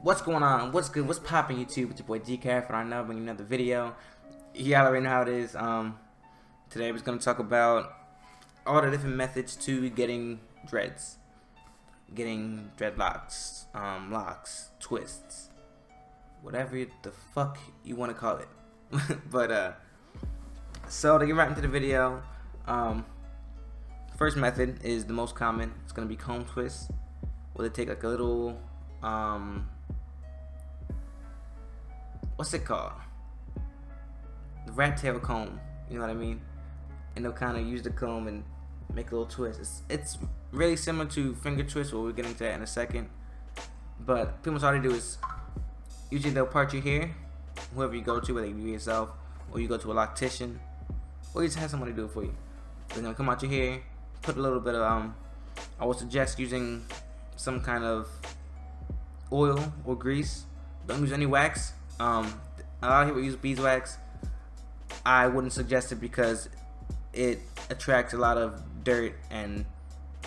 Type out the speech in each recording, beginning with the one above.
What's going on? What's good? What's popping, YouTube? It's your boy DKAF, and I know bringing another video. You already know how it is. Today we're gonna talk about all the different methods to getting dreads, getting dreadlocks, locks, twists, whatever the fuck you want to call it. But so to get right into the video, first method is the most common. It's gonna be comb twist, where they take like a little what's it called? The rat tail comb, you know what I mean? And they'll kind of use the comb and make a little twist. It's really similar to finger twist, where we're getting to that in a second. But pretty much all they do is, usually they'll part your hair, whoever you go to, whether you do it yourself, or you go to a loctician, or you just have somebody do it for you. They're gonna come out your hair, put a little bit of, I would suggest using some kind of oil or grease. Don't use any wax. A lot of people use beeswax. I wouldn't suggest it because it attracts a lot of dirt and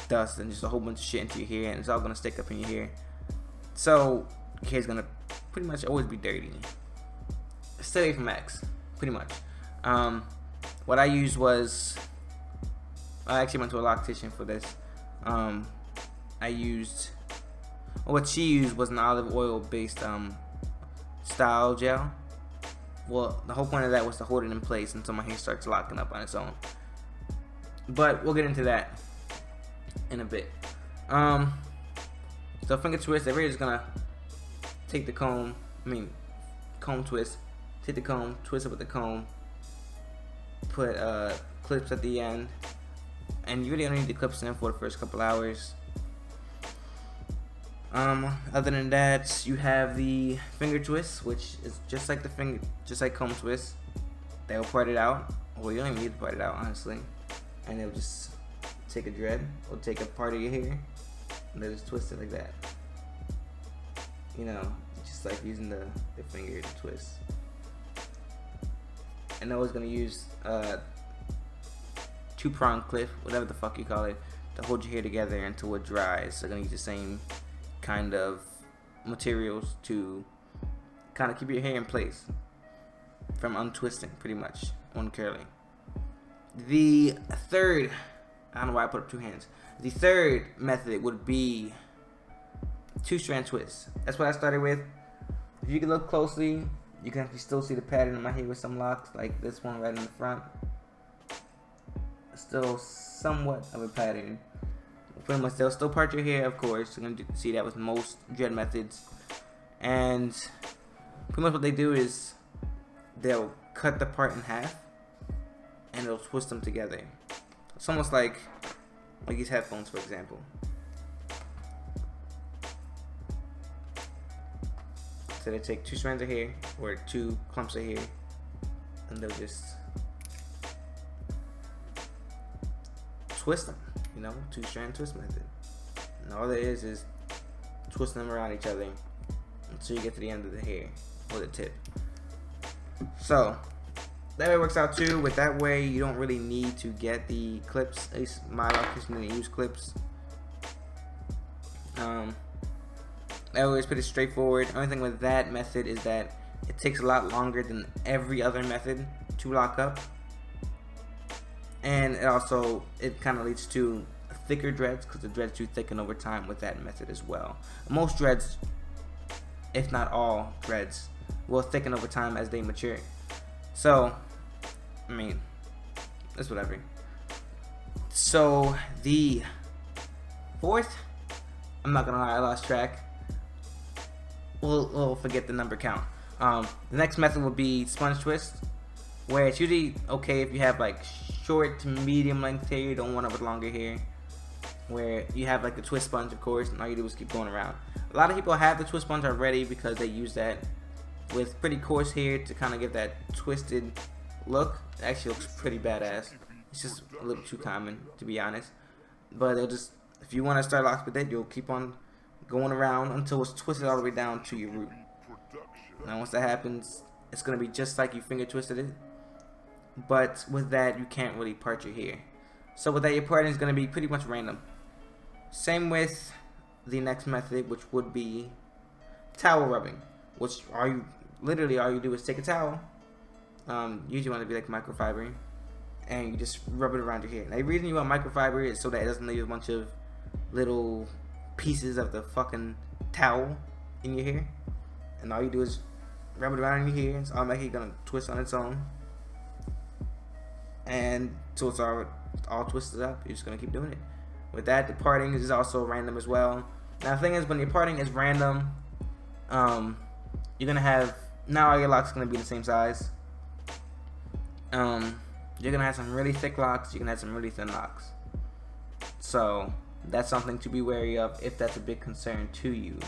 dust and just a whole bunch of shit into your hair, and it's all gonna stick up in your hair. So your hair's gonna pretty much always be dirty. Stay away from wax, pretty much. What I used was, I actually went to a loctician for this. What she used was an olive oil based style gel. Well, the whole point of that was to hold it in place until my hair starts locking up on its own. But we'll get into that in a bit. So finger twist, everybody's just gonna take the comb twist, take the comb, twist it with the comb, put clips at the end, and you really don't need the clips in for the first couple hours. Other than that, you have the finger twist, which is just like comb twist. They'll part it out. Well, you don't even need to part it out, honestly. And they'll just take a dread or take a part of your hair and they'll just twist it like that. You know, just like using the finger to twist. And they're always gonna use two-prong clip, whatever the fuck you call it, to hold your hair together until it dries. So they're gonna use the same kind of materials to kind of keep your hair in place from untwisting, pretty much, uncurling. The third, I don't know why I put up two hands. The third method would be two-strand twists. That's what I started with. If you can look closely, you can actually still see the pattern in my hair with some locks, like this one right in the front. Still somewhat of a pattern. Pretty much, they'll still part your hair, of course. You're gonna see that with most dread methods. And pretty much what they do is they'll cut the part in half and they'll twist them together. It's almost like these headphones, for example. So they take two strands of hair or two clumps of hair, and they'll just twist them. You know, two-strand twist method. And all there is twisting them around each other until you get to the end of the hair or the tip. So that way works out too. With that way, you don't really need to get the clips. At least my loctician didn't use clips. That way is pretty straightforward. The only thing with that method is that it takes a lot longer than every other method to lock up. And it kind of leads to thicker dreads, because the dreads do thicken over time with that method as well. Most dreads, if not all dreads, will thicken over time as they mature. So, I mean, it's whatever. So, the fourth, I'm not gonna lie, I lost track. We'll forget the number count. The next method would be sponge twist, where it's usually okay if you have like short to medium length hair. You don't want it with longer hair, where you have like the twist sponge, of course, and all you do is keep going around. A lot of people have the twist sponge already because they use that with pretty coarse hair to kind of give that twisted look. It actually looks pretty badass. It's just a little too common, to be honest. But they'll just, if you want to start locks with it, you'll keep on going around until it's twisted all the way down to your root. Now once that happens, it's going to be just like you finger twisted it. But with that, you can't really part your hair. So with that, your parting is going to be pretty much random. Same with the next method, which would be towel rubbing, which literally all you do is take a towel, usually want to be like microfiber, and you just rub it around your hair. Now the reason you want microfiber is so that it doesn't leave a bunch of little pieces of the fucking towel in your hair, and all you do is rub it around in your hair. It's automatically gonna twist on its own, and so it's all twisted up. You're just gonna keep doing it. With that, the parting is also random as well. Now the thing is, when your parting is random, you're gonna have, now all your locks are gonna be the same size. You're gonna have some really thick locks. You're gonna have some really thin locks. So that's something to be wary of if that's a big concern to you.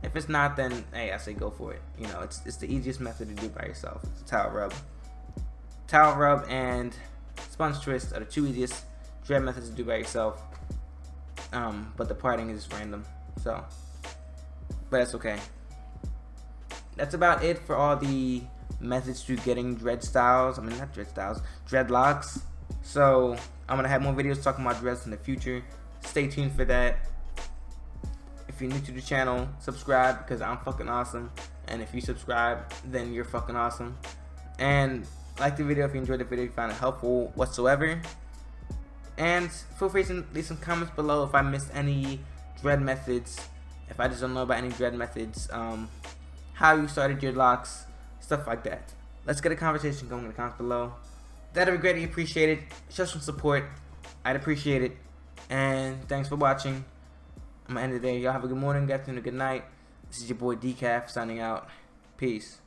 If it's not, then hey, I say go for it. You know, it's the easiest method to do by yourself. It's a towel rub. Towel rub and sponge twist are the two easiest dread methods to do by yourself. But the parting is random. So, but that's okay. That's about it for all the methods to getting dread styles. I mean, not dread styles, dreadlocks. So I'm gonna have more videos talking about dreads in the future. Stay tuned for that. If you're new to the channel, subscribe because I'm fucking awesome. And if you subscribe, then you're fucking awesome. And like the video if you enjoyed the video, if you found it helpful whatsoever. And feel free to leave some comments below if I missed any dread methods. If I just don't know about any dread methods, how you started your locks, stuff like that. Let's get a conversation going in the comments below. That'd be greatly appreciated. Show some support. I'd appreciate it. And thanks for watching. I'm gonna end the day. Y'all have a good morning, good afternoon, good night. This is your boy DKAF signing out. Peace.